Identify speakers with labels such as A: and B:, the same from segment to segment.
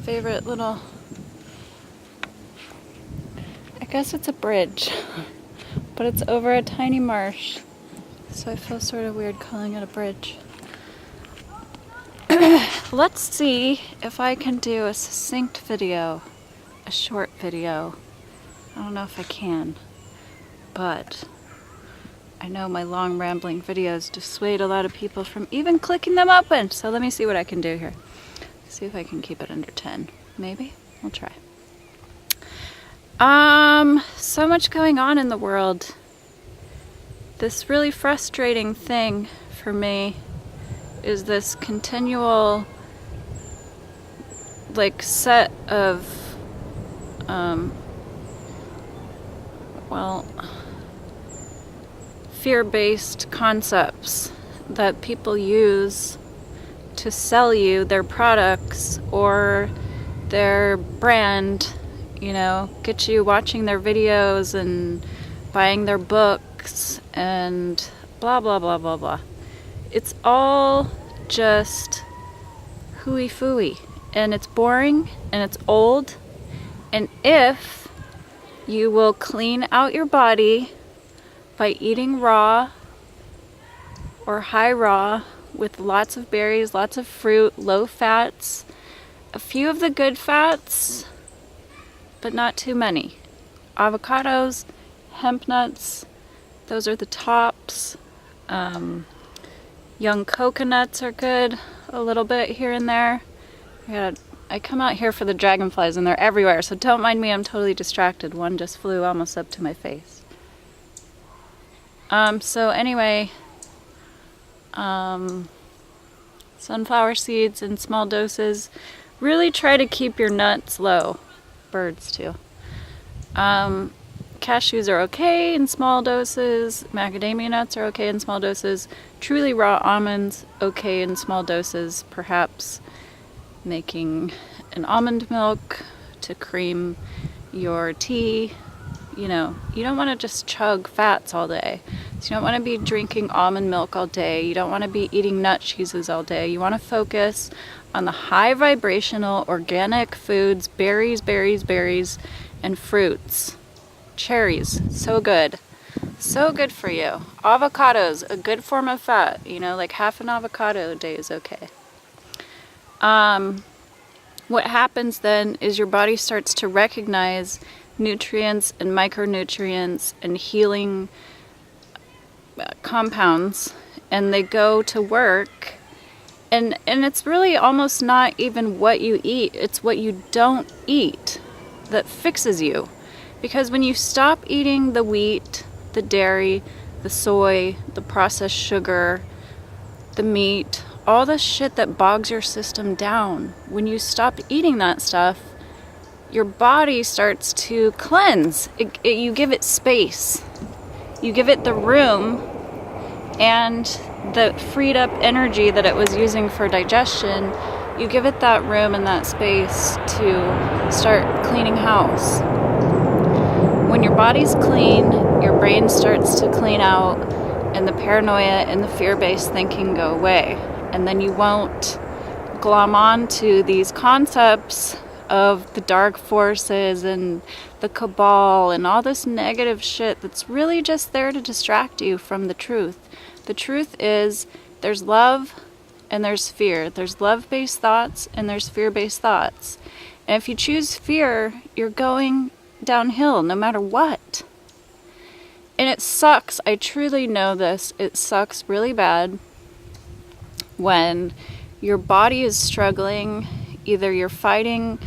A: favorite little, I guess it's a bridge, but it's over a tiny marsh, so I feel sort of weird calling it a bridge. Let's see if I can do a succinct video, a short video. I don't know if I can, but I know my long rambling videos dissuade a lot of people from even clicking them open, so let me see what I can do here. See if I can keep it under 10. Maybe? We'll try. So much going on in the world. This really frustrating thing for me is this continual set of fear-based concepts that people use to sell you their products or their brand, get you watching their videos and buying their books and blah blah blah blah blah. It's all just hooey-fooey, and it's boring and it's old. And if you will clean out your body by eating raw or high raw with lots of berries, lots of fruit, low fats, a few of the good fats, but not too many. Avocados, hemp nuts, those are the tops. Young coconuts are good, a little bit here and there. I come out here for the dragonflies and they're everywhere, so don't mind me, I'm totally distracted. One just flew almost up to my face. So anyway, sunflower seeds in small doses. Really try to keep your nuts low. Birds too. Cashews are okay in small doses. Macadamia nuts are okay in small doses. Truly raw almonds, okay in small doses. Perhaps making an almond milk to cream your tea. You don't want to just chug fats all day. So you don't want to be drinking almond milk all day. You don't want to be eating nut cheeses all day. You want to focus on the high vibrational organic foods, berries, and fruits. Cherries, so good. So good for you. Avocados, a good form of fat. Like half an avocado a day is okay. What happens then is your body starts to recognize nutrients and micronutrients and healing compounds, and they go to work, and it's really almost not even what you eat, it's what you don't eat that fixes you. Because when you stop eating the wheat, the dairy, the soy, the processed sugar, the meat, all the shit that bogs your system down, when you stop eating that stuff, your body starts to cleanse. You give it space. You give it the room and the freed up energy that it was using for digestion. You give it that room and that space to start cleaning house. When your body's clean, your brain starts to clean out, and the paranoia and the fear-based thinking go away. And then you won't glom on to these concepts of the dark forces and the cabal and all this negative shit that's really just there to distract you from the truth. The truth is there's love and there's fear. There's love-based thoughts and there's fear-based thoughts. And if you choose fear, you're going downhill no matter what. And it sucks. I truly know this. It sucks really bad when your body is struggling. Either you're fighting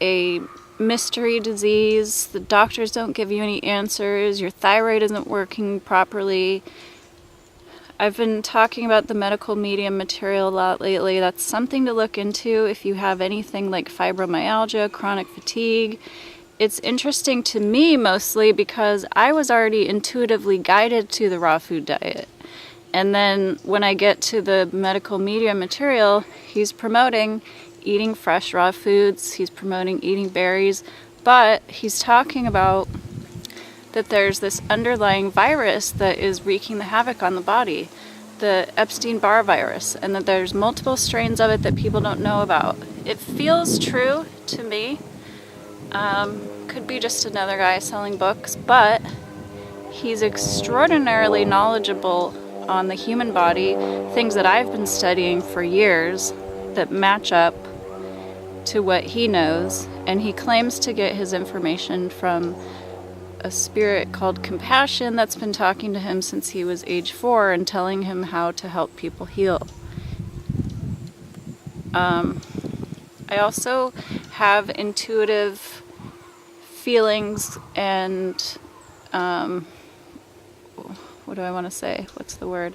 A: a mystery disease, the doctors don't give you any answers, your thyroid isn't working properly. I've been talking about the medical medium material a lot lately. That's something to look into if you have anything like fibromyalgia, chronic fatigue. It's interesting to me mostly because I was already intuitively guided to the raw food diet. And then when I get to the medical medium material, he's promoting eating fresh raw foods, he's promoting eating berries, but he's talking about that there's this underlying virus that is wreaking the havoc on the body. the Epstein-Barr virus, and that there's multiple strains of it that people don't know about. It feels true to me. Could be just another guy selling books, but he's extraordinarily knowledgeable on the human body, things that I've been studying for years that match up to what he knows, and he claims to get his information from a spirit called Compassion that's been talking to him since he was age 4 and telling him how to help people heal. I also have intuitive feelings and what do I want to say? What's the word?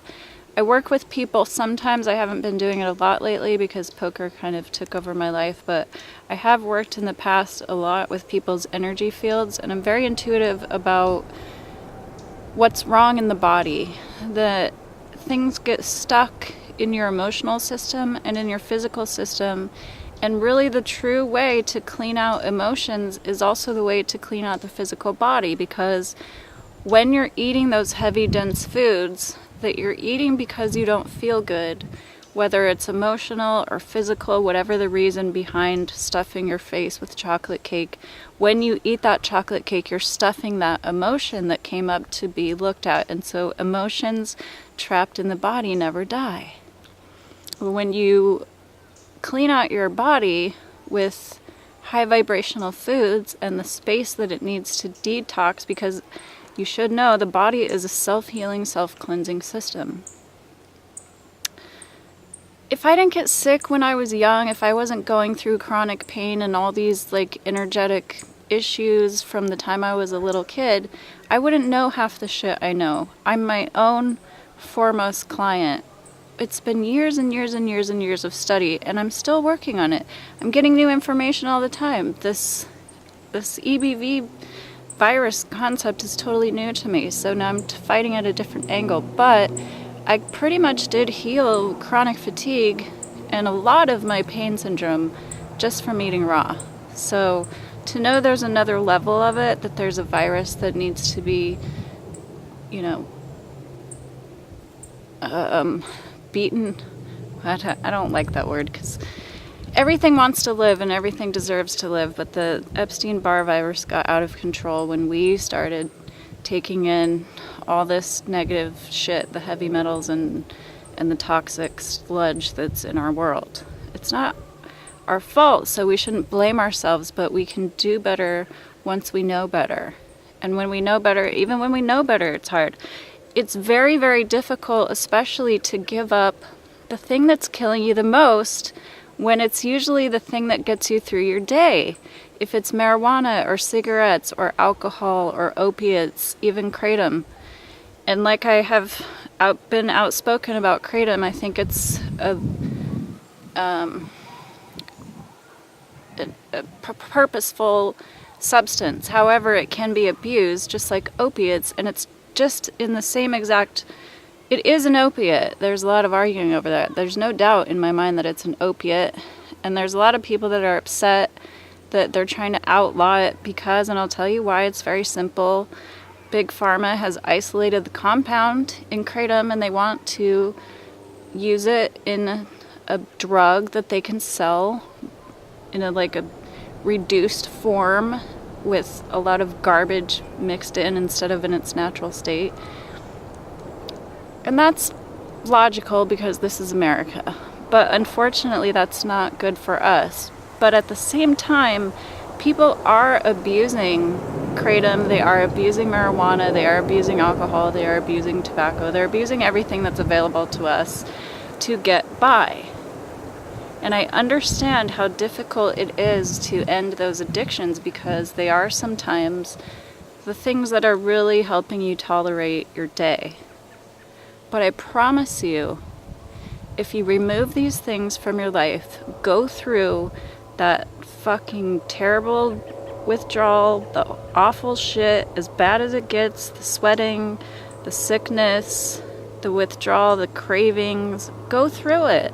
A: I work with people sometimes. I haven't been doing it a lot lately because poker kind of took over my life, but I have worked in the past a lot with people's energy fields, and I'm very intuitive about what's wrong in the body. That things get stuck in your emotional system and in your physical system, and really the true way to clean out emotions is also the way to clean out the physical body, because when you're eating those heavy, dense foods that you're eating because you don't feel good, whether it's emotional or physical, whatever the reason behind stuffing your face with chocolate cake, when you eat that chocolate cake, you're stuffing that emotion that came up to be looked at. And so emotions trapped in the body never die. When you clean out your body with high vibrational foods and the space that it needs to detox, because you should know the body is a self-healing, self-cleansing system. If I didn't get sick when I was young, if I wasn't going through chronic pain and all these like energetic issues from the time I was a little kid, I wouldn't know half the shit I know. I'm my own foremost client. It's been years and years and years and years of study, and I'm still working on it. I'm getting new information all the time. This EBV virus concept is totally new to me, so now I'm fighting at a different angle. But I pretty much did heal chronic fatigue and a lot of my pain syndrome just from eating raw. So to know there's another level of it, that there's a virus that needs to be, beaten. I don't like that word, because everything wants to live and everything deserves to live, but the Epstein-Barr virus got out of control when we started taking in all this negative shit, the heavy metals and the toxic sludge that's in our world. It's not our fault, so we shouldn't blame ourselves, but we can do better once we know better. And when we know better, even when we know better, it's hard. It's very, very difficult, especially to give up the thing that's killing you the most, when it's usually the thing that gets you through your day. If it's marijuana or cigarettes or alcohol or opiates, even kratom. And like I have been outspoken about kratom, I think it's a purposeful substance. However, it can be abused just like opiates, and it's just in the same exact... It is an opiate. There's a lot of arguing over that. There's no doubt in my mind that it's an opiate. And there's a lot of people that are upset that they're trying to outlaw it because, and I'll tell you why, it's very simple. Big Pharma has isolated the compound in kratom, and they want to use it in a drug that they can sell in a reduced form with a lot of garbage mixed in instead of in its natural state. And that's logical because this is America. But unfortunately, that's not good for us. But at the same time, people are abusing kratom, they are abusing marijuana, they are abusing alcohol, they are abusing tobacco, they're abusing everything that's available to us to get by. And I understand how difficult it is to end those addictions, because they are sometimes the things that are really helping you tolerate your day. But I promise you, if you remove these things from your life, go through that fucking terrible withdrawal, the awful shit, as bad as it gets, the sweating, the sickness, the withdrawal, the cravings, go through it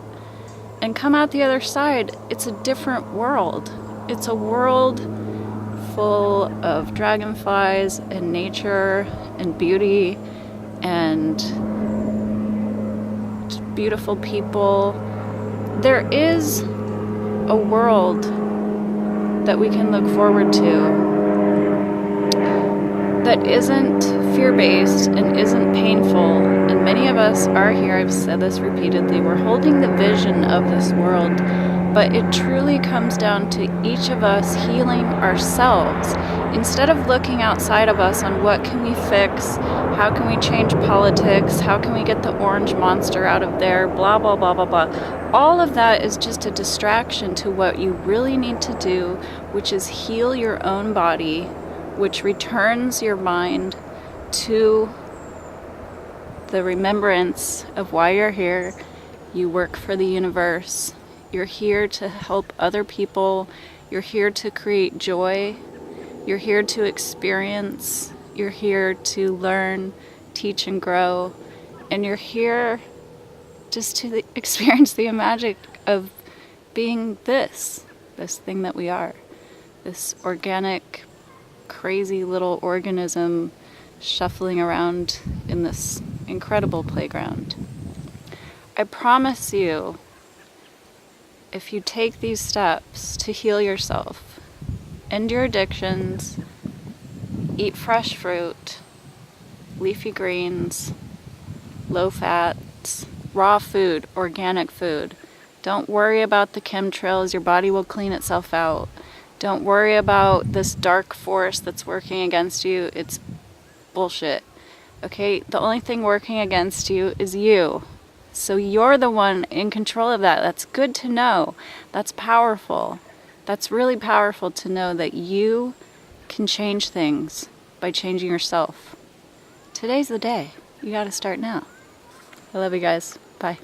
A: and come out the other side. It's a different world. It's a world full of dragonflies and nature and beauty and beautiful people. There is a world that we can look forward to that isn't fear-based and isn't painful. And many of us are here, I've said this repeatedly, we're holding the vision of this world, but it truly comes down to each of us healing ourselves. Instead of looking outside of us on what can we fix, how can we change politics, how can we get the orange monster out of there, blah, blah, blah, blah, blah. All of that is just a distraction to what you really need to do, which is heal your own body, which returns your mind to the remembrance of why you're here. You work for the universe. You're here to help other people. You're here to create joy. You're here to experience. You're here to learn, teach, and grow. And you're here just to experience the magic of being this thing that we are. This organic, crazy little organism shuffling around in this incredible playground. I promise you, if you take these steps to heal yourself, end your addictions, eat fresh fruit, leafy greens, low fats, raw food, organic food. Don't worry about the chemtrails, your body will clean itself out. Don't worry about this dark force that's working against you. It's bullshit. Okay? The only thing working against you is you. So you're the one in control of that. That's good to know. That's powerful. That's really powerful to know that you can change things by changing yourself. Today's the day. You gotta start now. I love you guys. Bye.